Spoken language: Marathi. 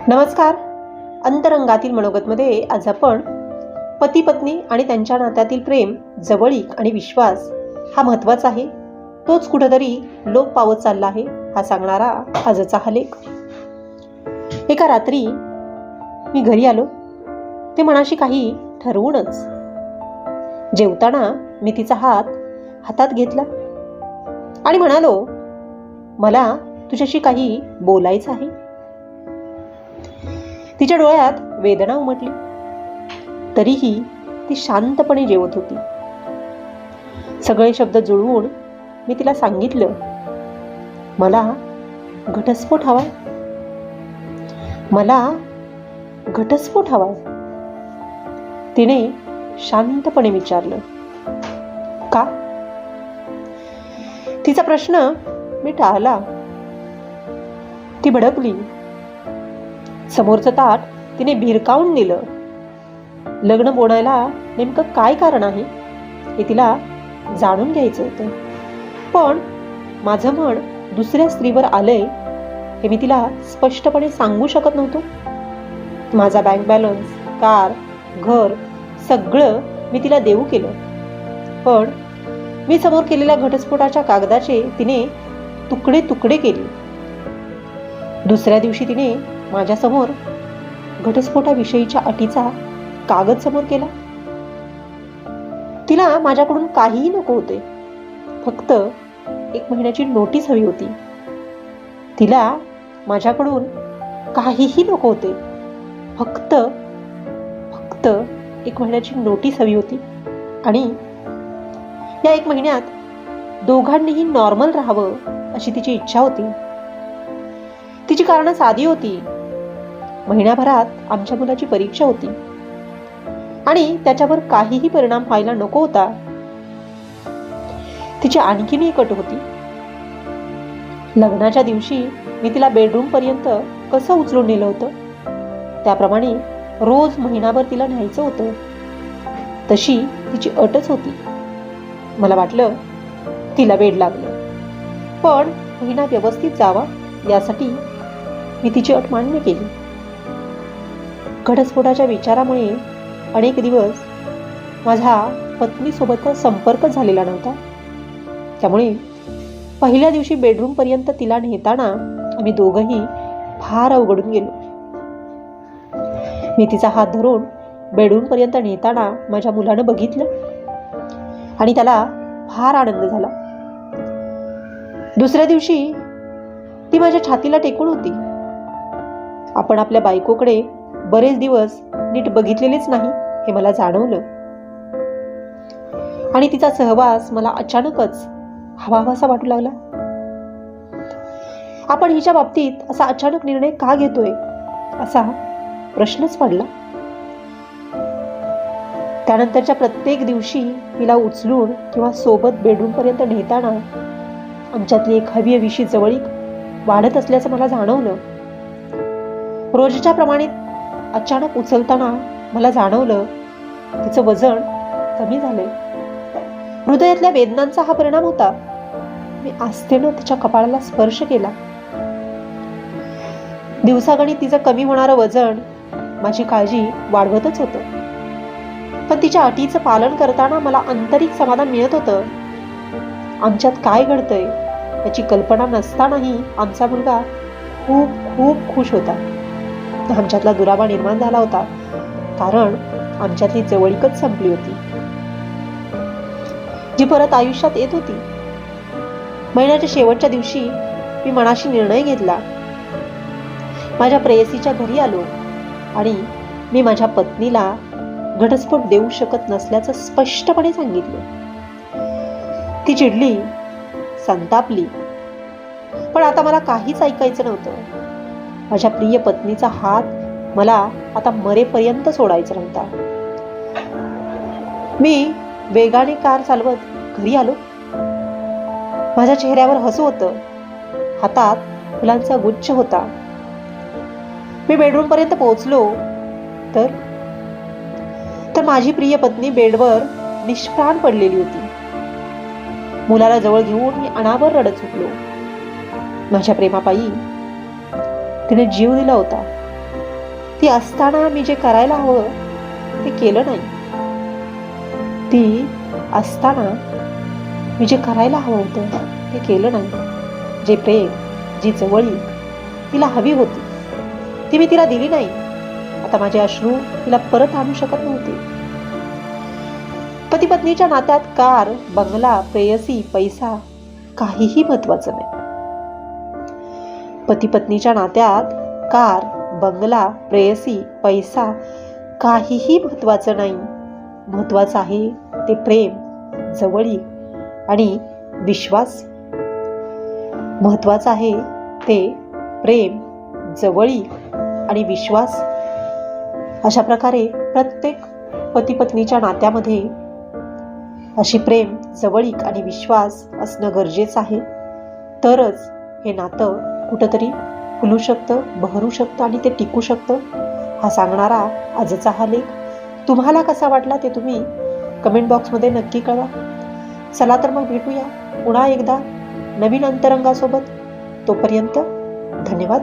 नमस्कार. अंतरंगातील मनोगतमध्ये आज आपण पती पत्नी आणि त्यांच्या नात्यातील प्रेम, जवळीक आणि विश्वास हा महत्त्वाचा आहे, तोच कुठेतरी लोप पावत चालला आहे हा सांगणारा आजचा हा लेख. एका रात्री मी घरी आलो, ते मनाशी काही ठरवूनच. जेवताना मी तिचा हातात घेतला आणि म्हणालो, मला तुझ्याशी काही बोलायचं आहे. तिच्या डोळ्यात वेदना उमटली, तरीही ती शांतपणे जेवत होती. सगळे शब्द जुळवून मी तिला सांगितलं, मला घटस्फोट हवाय, मला घटस्फोट हवाय. तिने शांतपणे विचारलं, का? तिचा प्रश्न मी टाळला. ती भडकली. समोरचं ताट तिने भिरकावून दिलं. लग्न बोलायला नेमकं काय कारण आहे हे तिला जाणून घ्यायचं होतं, पण माझं मन दुसऱ्या स्त्रीवर आलंय हे मी तिला स्पष्टपणे सांगू शकत नव्हतो. माझा बँक बॅलन्स, कार, घर सगळं मी तिला देऊ केलं, पण मी समोर केलेल्या घटस्फोटाच्या कागदाचे तिने तुकडे तुकडे केले. दुसऱ्या दिवशी तिने माझ्यासमोर घटस्फोटाविषयीच्या अटीचा कागद समोर केला. तिला माझ्याकडून काहीही नको होते, फक्त 1 महिन्याची नोटीस हवी होती. तिला माझ्याकडून काहीही नको होते, फक्त 1 महिन्याची नोटीस हवी होती. आणि या 1 महिन्यात दोघांनीही नॉर्मल राहावं अशी तिची इच्छा होती. तिची कारणं साधी होती. महिन्याभरात आमच्या मुलाची परीक्षा होती आणि त्याच्यावर काहीही परिणाम व्हायला नको होता. तिची आणखीन एक अट होती. लग्नाच्या दिवशी मी तिला बेडरूम पर्यंत कसं उचलून नेलं होतं, त्याप्रमाणे रोज महिनाभर तिला न्यायचं होतं. तशी तिची अटच होती. मला वाटलं तिला वेड लागलं, पण महिना व्यवस्थित जावा यासाठी मी तिची अट मान्य केली. घटस्फोटाच्या विचारामुळे अनेक दिवस माझा पत्नीसोबतचा संपर्क झालेला नव्हता. त्यामुळे पहिल्या दिवशी बेडरूम पर्यंत तिला नेताना आम्ही दोघंही फार अवघडून गेलो. मी तिचा हात धरून बेडरूम पर्यंत नेताना माझ्या मुलानं बघितलं आणि त्याला फार आनंद झाला. दुसऱ्या दिवशी ती माझ्या छातीला टेकून होती. आपण आपल्या बायकोकडे बरेच दिवस नीट बघितलेलेच नाही हे मला जाणवलं आणि तिचा सहवास मला अचानकच हवाहवासा वाटू लागला. आपण हिच्या बाबतीत असा अचानक निर्णय का घेतोय असा प्रश्नच पडला. त्यानंतरच्या प्रत्येक दिवशी तिला उचलून किंवा सोबत बेडरूम पर्यंत नेताना आमच्यातली एक हवीहवीशी जवळीक वाढत असल्याचं मला जाणवलं. रोजच्या प्रमाणे अचानक उचलताना मला जाणवलं तिचं वजन कमी झालंय. हृदयातल्या वेदनांचा हा परिणाम होता. मी आस्थेनं तिच्या कपाळाला स्पर्श केला. दिवसागणिक तिचं कमी होणारं वजन माझी काळजी वाढवतच होतं, पण तिच्या अटीचं पालन करताना मला आंतरिक समाधान मिळत होतं. आमच्यात काय घडतंय याची कल्पना नसतानाही आमचा मुलगा खूप खूप खुश होता. आमच्यातला दुरावा निर्माण झाला होता, कारण आमच्यातली जवळीकच संपली होती, जी परत आयुष्यात येत होती. महिन्याच्या शेवटच्या दिवशी मी मनाशी निर्णय घेतला. माझ्या प्रेयसीच्या घरी आलो आणि मी माझ्या पत्नीला घटस्फोट देऊ शकत नसल्याचं स्पष्टपणे सांगितलं. ती चिडली, संतापली, पण आता मला काहीच ऐकायचं नव्हतं. माझ्या प्रिय पत्नीचा हात मला आता मरेपर्यंत सोडायचा नव्हता. मी वेगाने कार चालवत घरी आलो. माझ्या चेहऱ्यावर हसू होतं, हातात फुलांचा गुच्छ होता. मी बेडरूम पर्यंत पोहोचलो तर माझी प्रिय पत्नी बेडवर निष्प्राण पडलेली होती. मुलाला जवळ घेऊन मी अनावर रडत सुटलो. माझ्या प्रेमापायी तिने जीव दिला होता. ती असताना मी जे करायला हवं ते केलं नाही. ती असताना मी जे करायला हवं होतं ते केलं नाही. जे प्रेम, जी जवळीक तिला हवी होती ती मी तिला दिली नाही. आता माझे अश्रू तिला परत आणू शकत नव्हते. पती पत्नीच्या नात्यात कार, बंगला, प्रेयसी, पैसा काहीही महत्वाचं नाही. पती पत्नीच्या नात्यात कार, बंगला, प्रेयसी, पैसा काहीही महत्वाचं नाही. महत्वाचं आहे ते प्रेम, जवळीक आणि विश्वास. महत्वाचं आहे ते प्रेम, जवळीक आणि विश्वास. अशा प्रकारे प्रत्येक पती पत्नीच्या नात्यामध्ये अशी प्रेम, जवळीक आणि विश्वास असणं गरजेचं आहे. तरच हे नातं कुठंतरी फुलू शकतं, बहरू शकतं आणि ते टिकू शकतं. हा सांगणारा आजचा हा लेख तुम्हाला कसा वाटला ते तुम्ही कमेंट बॉक्समध्ये नक्की कळवा. चला तर मग भेटूया पुन्हा एकदा नवीन अंतरंगासोबत. तोपर्यंत धन्यवाद.